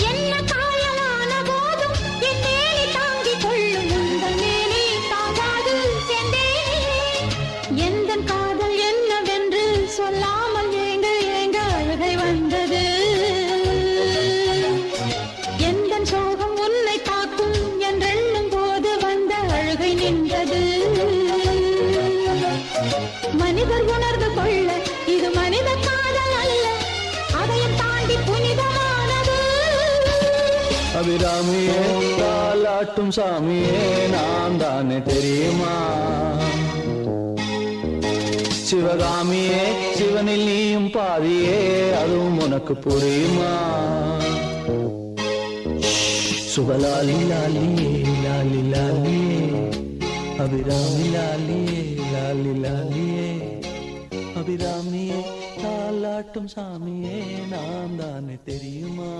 என்ன காயலான போதும் என் மேனி தாங்கிக் கொள்ளும் உங்கள் மேனி தாங்காது செந்தேனே. எந்தன் காதல் என்னவென்று சொல்லாமல் ஏங்க ஏங்க அழுகை வந்தது. எந்தன் சோகம் உன்னை தாக்கும் என்றெண்ணும் போது வந்த அழுகை நின்றது. மனிதர் உணர்ந்து கொள்ள இது மனித காதல் அல்ல, அதையும் தாண்டி புனிதமானது. அபிராமியே தாலாட்டும் சாமியே நான் தானே தெரியுமா? சிவகாமியே சிவனில் நீயும் பாதியே அதுவும் உனக்கு புரியுமா? சுபலாலி லாலியே லாலி லாலியே அபிராமி லாலியே லாலி லாலியே அபிராமியே தாலாட்டும் சாமியே நான் தானே தெரியுமா?